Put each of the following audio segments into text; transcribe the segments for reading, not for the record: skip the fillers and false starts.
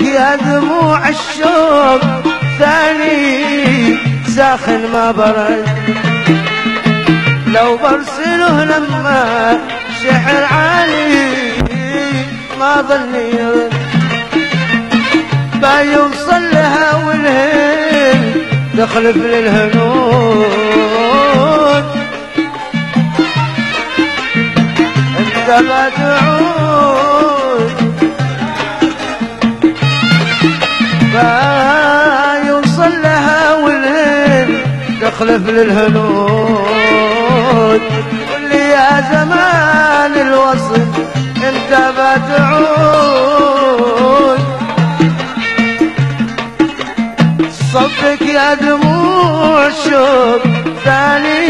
صبك يا دموع الشوق ثاني ساخن ما برد، لو برسله لما شحر عالي ما ظل يرد، ما يوصل لها والهن تخلف للهنود، انت ما تعود ما يوصل لها والهن تخلف للهنود، واللي يا زمان الوصل انت ما تعود، صبك يا دموع الشوق ثاني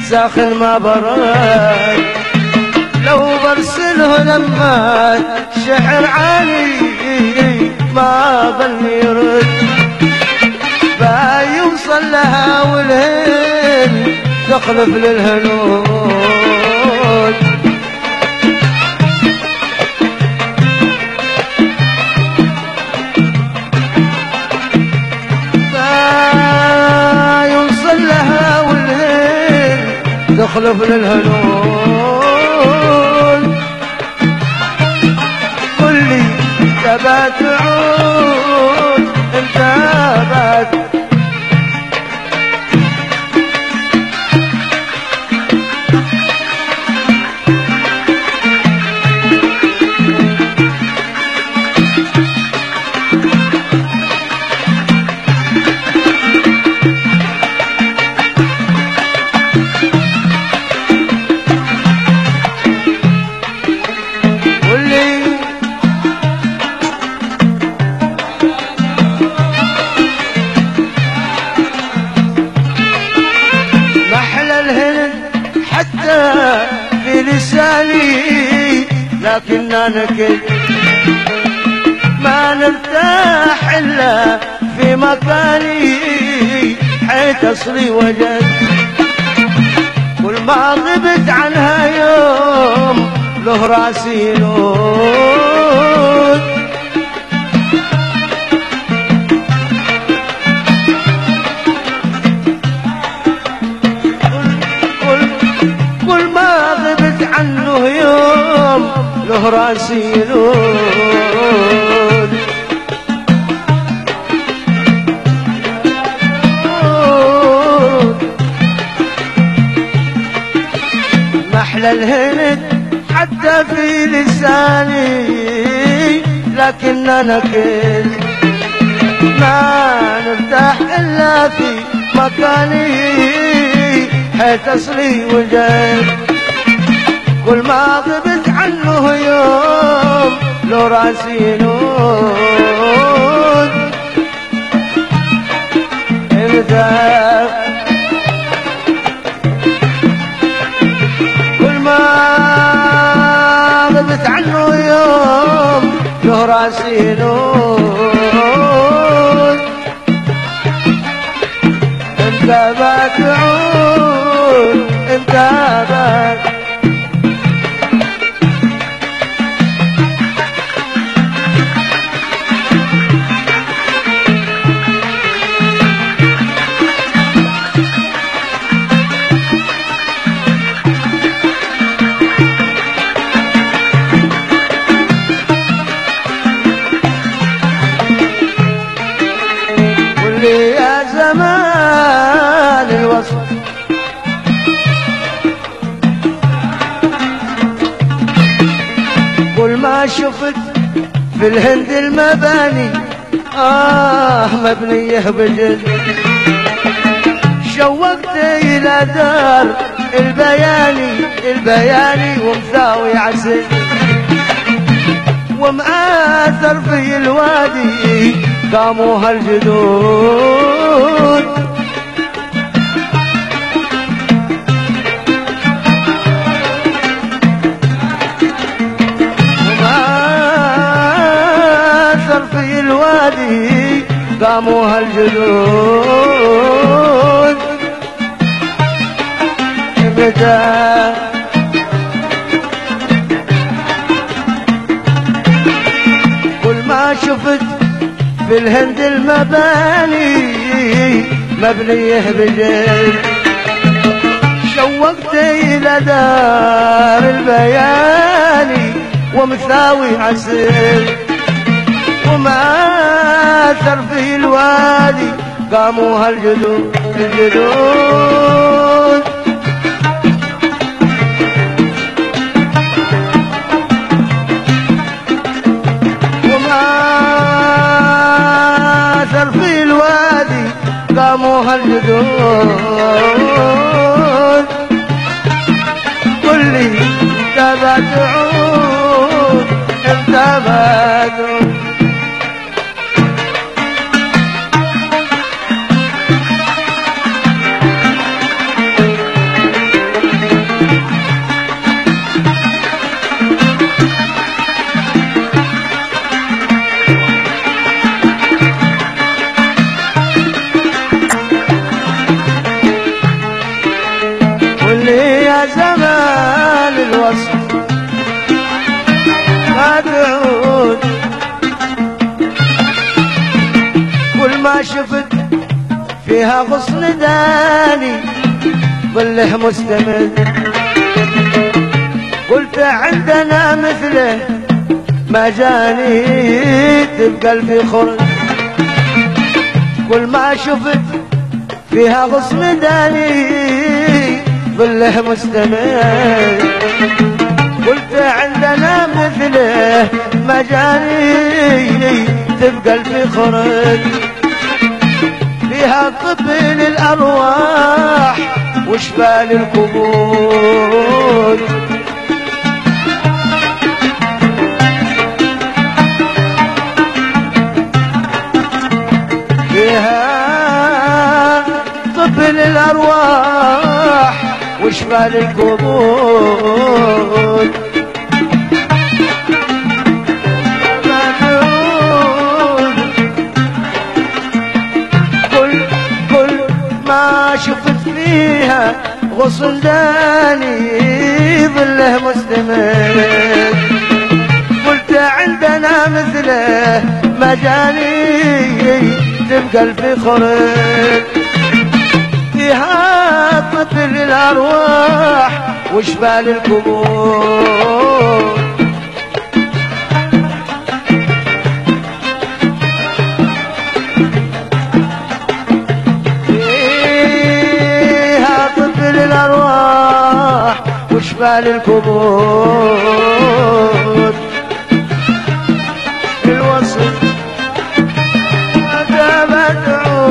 ساخن ما برد، لو برسله لما شعر عالي ما ظل يرد، ما يوصل لها والهن تخلف للهنود، ما يوصل لها والهن تخلف للهنود، قل لي انت بتعود انت في لساني، لكن أنا كل ما نرتاح إلا في مكاني، حيث أصلي وجد كل ما غبت عنها يوم له راسي ينود، عنه يوم له راسي ينود، محلى الهند حتى في لساني، لكن أنا كل ما نرتاح إلا في مكاني، حيث أصلي وجد كل ما غبت عنه يوم لو راسي ينود، كل ما غبت عنه يوم لو راسي ينود، انت ما تعود انت ما يا زمان الوصل كل ما شفت في الهند المباني مبنية بجد، شوقت إلى دار البياني ومساوي عسل، ومآثر في الوادي قاموا هالجدود، ومآثر في الوادي قاموا هالجدود، متى كل ما في الهند المباني مبنيه بجد، شوقت إلى دار البياني ومثاوي عسل، وما أثر في الوادي قاموا هالجدود الجدود. وما أثر في الوادي قاموا هالجدود. قل لي انت بتعود انت بتعود. زمان الوصل ما تعود، كل ما شفت فيها غصن داني ظله مستمر. قلت عندنا مثله ما جاني تبقى في خرج، كل ما شفت فيها غصن داني ظله مستمر. قلت عندنا مثله مجاني تبقى في خرج، فيها طب للأرواح وشفاء للقبور. فيها طب للأرواح وشفاء للقبور. كل ما شفت فيها غصن داني ظله مستمر. قلت عندنا مثله مجاني تبقى الفخر، فيها طب للأرواح وشفاء للقبور. فيها طب للأرواح وشفاء للقبور. الوصف متى مدعو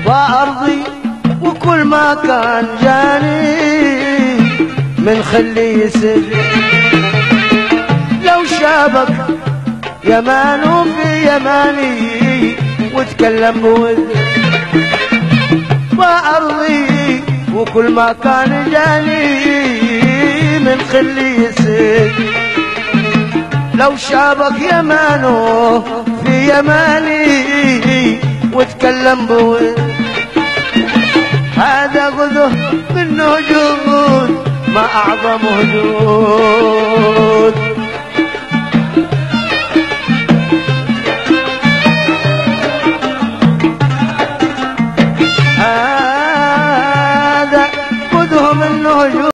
وأرضي وكل ما كان جاني من خلي يسر. لو شابك يمان في يماني وتكلم بود. وأرضي وكل ما كان جاني من خلي يسر. لو شابك يمانه في يماني وتكلم بود. هذا غذه من وجود ما أعظم وجود.